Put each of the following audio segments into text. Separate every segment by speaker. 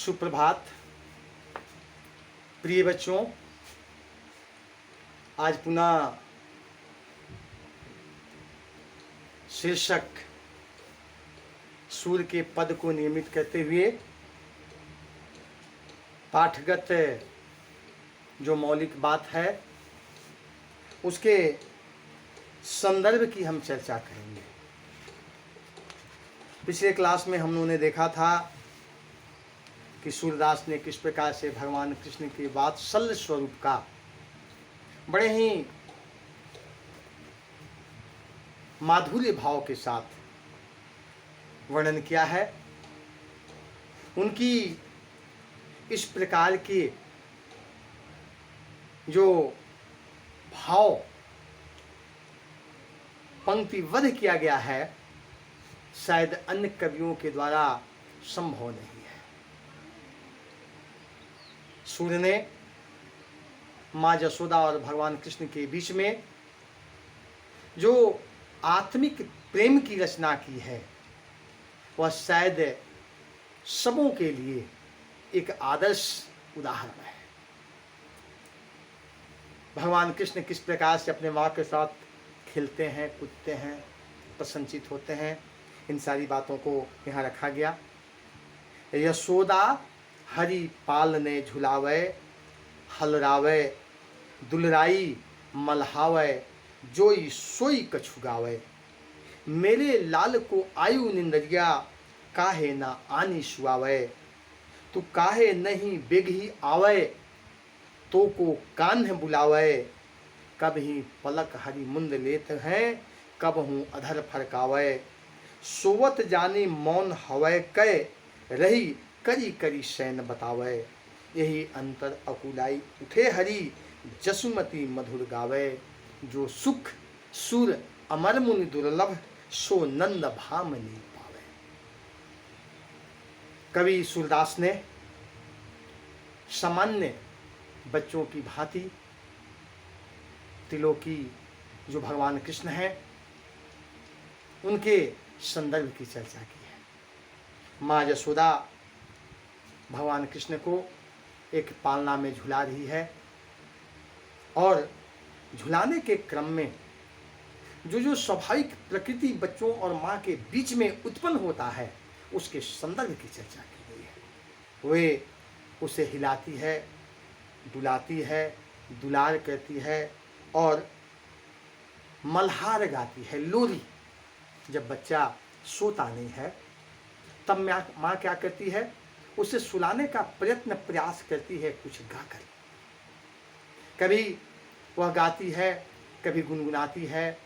Speaker 1: सुप्रभात प्रिय बच्चों। आज पुनः शीर्षक सूर्य के पद को नियमित करते हुए पाठगत जो मौलिक बात है उसके संदर्भ की हम चर्चा करेंगे। पिछले क्लास में हम लोगों ने देखा था कि सूरदास ने किस प्रकार से भगवान कृष्ण के वात्सल्य स्वरूप का बड़े ही माधुर्य भाव के साथ वर्णन किया है। उनकी इस प्रकार के जो भाव पंक्तिबद्ध किया गया है शायद अन्य कवियों के द्वारा संभव नहीं है। सूर्य ने माँ जसोदा और भगवान कृष्ण के बीच में जो आत्मिक प्रेम की रचना की है वह शायद सबों के लिए एक आदर्श उदाहरण है। भगवान कृष्ण किस प्रकार से अपने माँ के साथ खेलते हैं, कूदते हैं, प्रसन्नचित होते हैं, इन सारी बातों को यहाँ रखा गया। यशोदा हरि पालने झुलावे, हलरावे दुलराई मल्हावे, जोई सोई कछु गावे। मेरे लाल को आयु निंदरिया, काहे ना आनी सुआवे। तू काहे नहीं बेगही आवे, तो को कान्ह बुलावे। कब ही पलक हरि मुंद लेत हैं, कब हूँ अधर फरकावे। सोवत जाने मौन हवै कै, रही करी करी सैन बतावे। यही अंतर अकुलाई उठे हरि, जसुमती मधुर गावे। जो सुख सुर अमर मुनि दुर्लभ, सो नंद भामनी पावे। कवि सूरदास ने सामान्य बच्चों की भांति त्रिलोकी जो भगवान कृष्ण हैं उनके संदर्भ की चर्चा की है। माँ यशोदा भगवान कृष्ण को एक पालना में झुला रही है और झुलाने के क्रम में जो स्वाभाविक प्रकृति बच्चों और माँ के बीच में उत्पन्न होता है उसके संदर्भ की चर्चा की गई है। वे उसे हिलाती है, डुलाती है, दुलार करती है और मल्हार गाती है, लोरी। जब बच्चा सोता नहीं है तब माँ क्या करती है, उसे सुलाने का प्रयास करती है कुछ गाकर। कभी वह गाती है, कभी गुनगुनाती है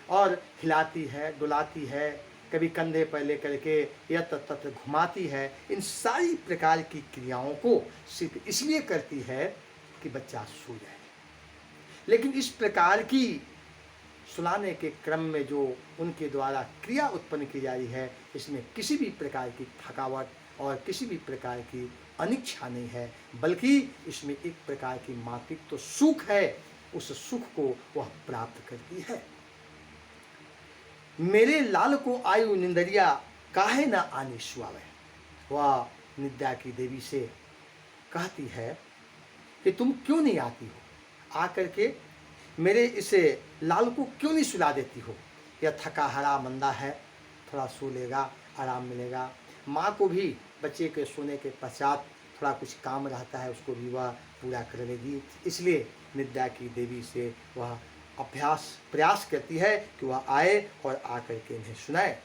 Speaker 1: और हिलाती है, डुलाती है, कभी कंधे पर लेकर के यत्र तत्र घुमाती है। इन सारी प्रकार की क्रियाओं को सिर्फ इसलिए करती है कि बच्चा सो जाए। लेकिन इस प्रकार की सुलाने के क्रम में जो उनके द्वारा क्रिया उत्पन्न की जा रही है इसमें किसी भी प्रकार की थकावट और किसी भी प्रकार की अनिच्छा नहीं है, बल्कि इसमें एक प्रकार की मातृत्व तो सुख है, उस सुख को वह प्राप्त करती है। मेरे लाल को आयु निंदरिया, काहे ना आनी सुआवे। वह निद्रा की देवी से कहती है कि तुम क्यों नहीं आती हो, आकर के मेरे इसे लाल को क्यों नहीं सुला देती हो। यह थका हरा मंदा है, थोड़ा सो लेगा, आराम मिलेगा। माँ को भी बच्चे के सोने के पश्चात थोड़ा कुछ काम रहता है, उसको भी वह पूरा कर लेगी। इसलिए निद्रा की देवी से वह प्रयास करती है कि वह आए और आकर के इन्हें सुनाए।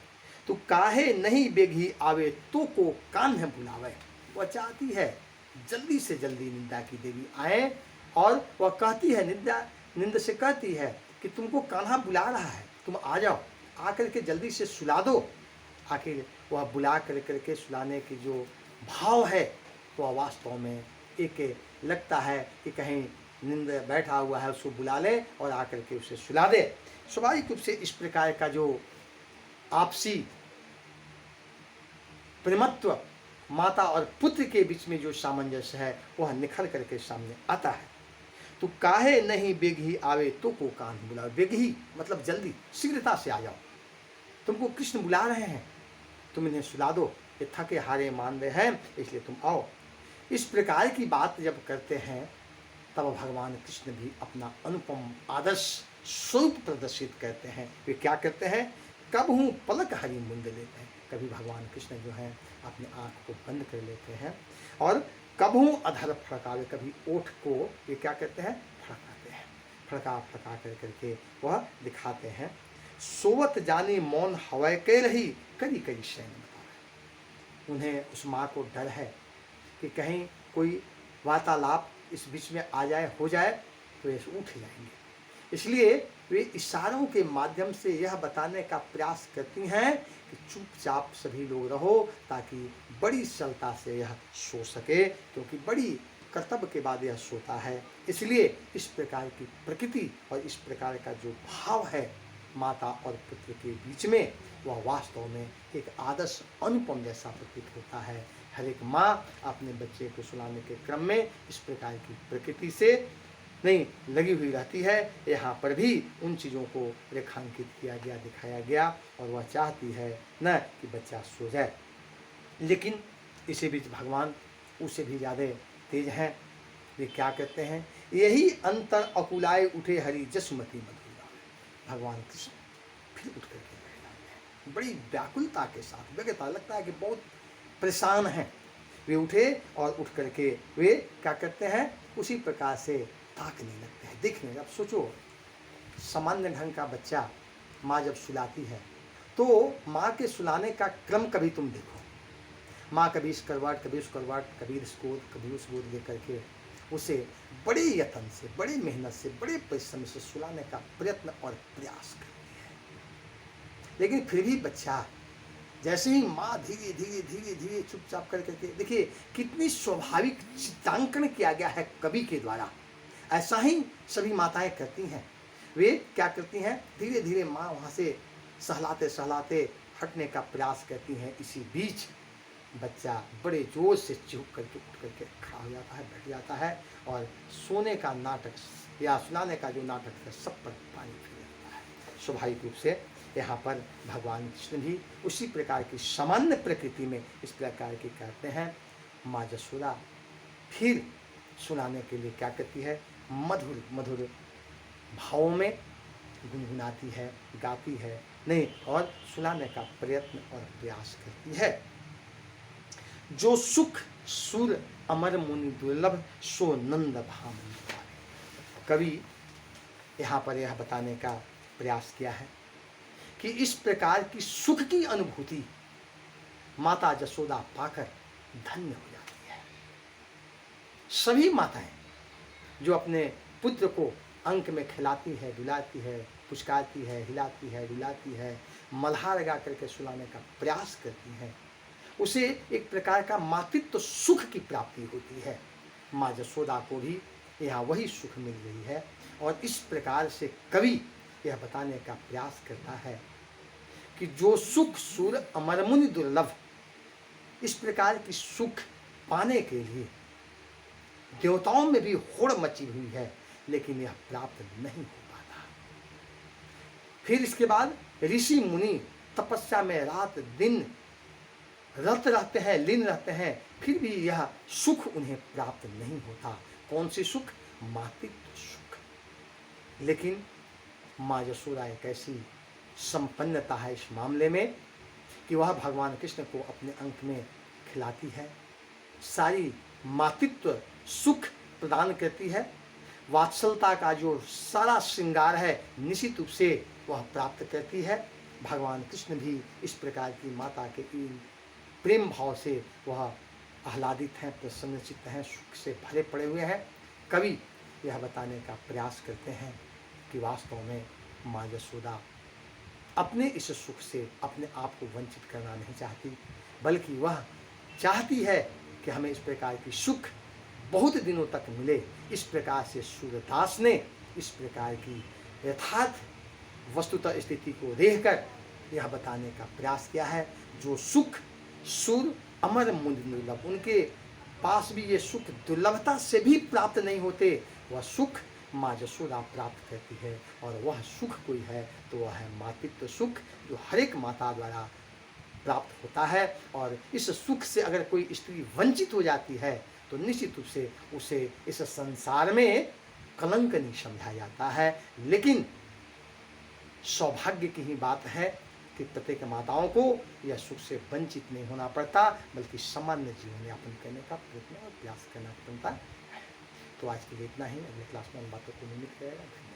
Speaker 1: तो काहे नहीं बेगी आवे, तो को कान्ह बुलावे। वह चाहती है जल्दी से जल्दी निद्रा की देवी आए और वह कहती है, निंद से कहती है कि तुमको कान्हा बुला रहा है, तुम आ जाओ, आकर के जल्दी से सुला दो। आखिर वह बुला करके सुलाने की जो भाव है वह वास्तव में एक लगता है कि कहीं नींद बैठा हुआ है, उसको बुला ले और आकर के उसे सुला दे। स्वाभाविक रूप से इस प्रकार का जो आपसी प्रेमत्व माता और पुत्र के बीच में जो सामंजस्य है वह निखर करके सामने आता है। तो काहे नहीं बेगही आवे, तो को कान बुलावे। बेगही मतलब जल्दी, शीघ्रता से आ जाओ, तुमको कृष्ण बुला रहे हैं, तुम इन्हें सुला दो, ये थके हारे मान रहे हैं, इसलिए तुम आओ। इस प्रकार की बात जब करते हैं तब भगवान कृष्ण भी अपना अनुपम आदर्श स्वरूप प्रदर्शित करते हैं। वे क्या करते हैं, कब हूँ पलक हरि मुंद लेते हैं। कभी भगवान कृष्ण जो हैं अपने आँख को बंद कर लेते हैं और कब हूँ अधर फड़कावे, कभी ओठ को ये क्या करते हैं, फड़काते हैं। फड़का फड़का कर करके वह दिखाते हैं। सोवत जाने मौन हवय के रही करी करी शयन बतावे। उन्हें उस माँ को डर है कि कहीं कोई वार्तालाप इस बीच में आ जाए, हो जाए तो ये उठ जाएंगे। इसलिए वे इशारों के माध्यम से यह बताने का प्रयास करती हैं कि चुपचाप सभी लोग रहो ताकि बड़ी सरलता से यह सो सके, क्योंकि बड़ी कर्तव्य के बाद यह सोता है। इसलिए इस प्रकार की प्रकृति और इस प्रकार का जो भाव है माता और पुत्र के बीच में, वह वास्तव में एक आदर्श अनुपम जैसा प्रतीत होता है। हर एक माँ अपने बच्चे को सुलाने के क्रम में इस प्रकार की प्रकृति से नहीं लगी हुई रहती है। यहाँ पर भी उन चीज़ों को रेखांकित किया गया, दिखाया गया, और वह चाहती है न कि बच्चा सो जाए। लेकिन इसी बीच भगवान उससे भी ज़्यादा तेज हैं। वे क्या कहते हैं, यही अंतर अकुलाए उठे हरि जसमती मधुरा। भगवान कृष्ण फिर उठ करके बैठ जाते हैं बड़ी व्याकुलता के साथ, व्यग्रता, लगता है कि बहुत परेशान हैं। वे उठे और उठ करके वे क्या करते हैं, उसी प्रकार से ताकने लगते हैं, देखने। अब सोचो, सामान्य ढंग का बच्चा माँ जब सुलाती है तो माँ के सुलाने का क्रम कभी तुम देखो। माँ कभी इस करवाट, कभी उस करवाट, कभी इस गोद, कभी उस गोद लेकर के उसे बड़े यत्न से, बड़े मेहनत से, बड़े परिश्रम से सुलाने का प्रयत्न और प्रयास करती है। लेकिन फिर भी बच्चा जैसे ही माँ धीरे धीरे धीरे धीरे चुपचाप कर करके, देखिए कितनी स्वाभाविक चित्रांकन किया गया है कवि के द्वारा। ऐसा ही सभी माताएं करती हैं। वे क्या करती हैं, धीरे धीरे माँ वहाँ से सहलाते सहलाते हटने का प्रयास करती हैं। इसी बीच बच्चा बड़े जोर से चिहुक करके उठ करके खड़ा हो जाता है, बैठ जाता है, और सोने का नाटक या सुनाने का जो नाटक है सब पर पानी फिर जाता है। स्वाभाविक रूप से यहाँ पर भगवान कृष्ण भी उसी प्रकार की सामान्य प्रकृति में इस प्रकार की करते हैं। माँ यशोदा फिर सुनाने के लिए क्या करती है, मधुर मधुर भावों में गुनगुनाती है, गाती है, नहीं, और सुनाने का प्रयत्न और प्रयास करती है। जो सुख सुर अमर मुनि दुर्लभ सो नंद भामनी पावे। कवि यहाँ पर यह बताने का प्रयास किया है कि इस प्रकार की सुख की अनुभूति माता यशोदा पाकर धन्य हो जाती है। सभी माताएं जो अपने पुत्र को अंक में खिलाती है, डुलाती है, पुचकारती है, हिलाती है, डुलाती है, मल्हा लगा करके सुलाने का प्रयास करती हैं, उसे एक प्रकार का मातृत्व सुख की प्राप्ति होती है। माँ यशोदा को भी यहाँ वही सुख मिल रही है। और इस प्रकार से कवि यह बताने का प्रयास करता है कि जो सुख सुर अमर मुनि दुर्लभ, इस प्रकार की सुख पाने के लिए देवताओं में भी होड़ मची हुई है, लेकिन यह प्राप्त नहीं हो पाता। फिर इसके बाद ऋषि मुनि तपस्या में रात दिन रत रहते हैं, लीन रहते हैं, फिर भी यह सुख उन्हें प्राप्त नहीं होता। कौन सी सुख? मातृत्व सुख। लेकिन माँ यशोदा एक ऐसी संपन्नता है इस मामले में कि वह भगवान कृष्ण को अपने अंक में खिलाती है, सारी मातृत्व सुख प्रदान करती है। वात्सलता का जो सारा श्रृंगार है निश्चित रूप से वह प्राप्त करती है। भगवान कृष्ण भी इस प्रकार की माता के प्रेम भाव से वह आह्लादित हैं, प्रसन्नचित्त हैं, सुख से भरे पड़े हुए हैं। कवि यह बताने का प्रयास करते हैं कि वास्तव में माँ यशोदा अपने इस सुख से अपने आप को वंचित करना नहीं चाहती, बल्कि वह चाहती है कि हमें इस प्रकार की सुख बहुत दिनों तक मिले। इस प्रकार से सूरदास ने इस प्रकार की यथार्थ वस्तुतः स्थिति को देखकर यह बताने का प्रयास किया है। जो सुख सुर अमर मुनि दुर्लभ, उनके पास भी ये सुख दुर्लभता से भी प्राप्त नहीं होते, वह सुख माँ यशोदा प्राप्त करती है। और वह सुख कोई है तो वह है मातृत्व सुख, जो हर एक माता द्वारा प्राप्त होता है। और इस सुख से अगर कोई स्त्री वंचित हो जाती है तो निश्चित रूप से उसे इस संसार में कलंक नहीं समझा जाता है। लेकिन सौभाग्य की ही बात है कि प्रत्येक माताओं को यह सुख से वंचित नहीं होना पड़ता, बल्कि सामान्य जीवन यापन करने का प्रयत्न और प्रयास करना पड़ता है। तो आज के लिए इतना ही। अगले क्लास में हम बातों को निमित्त करेंगे।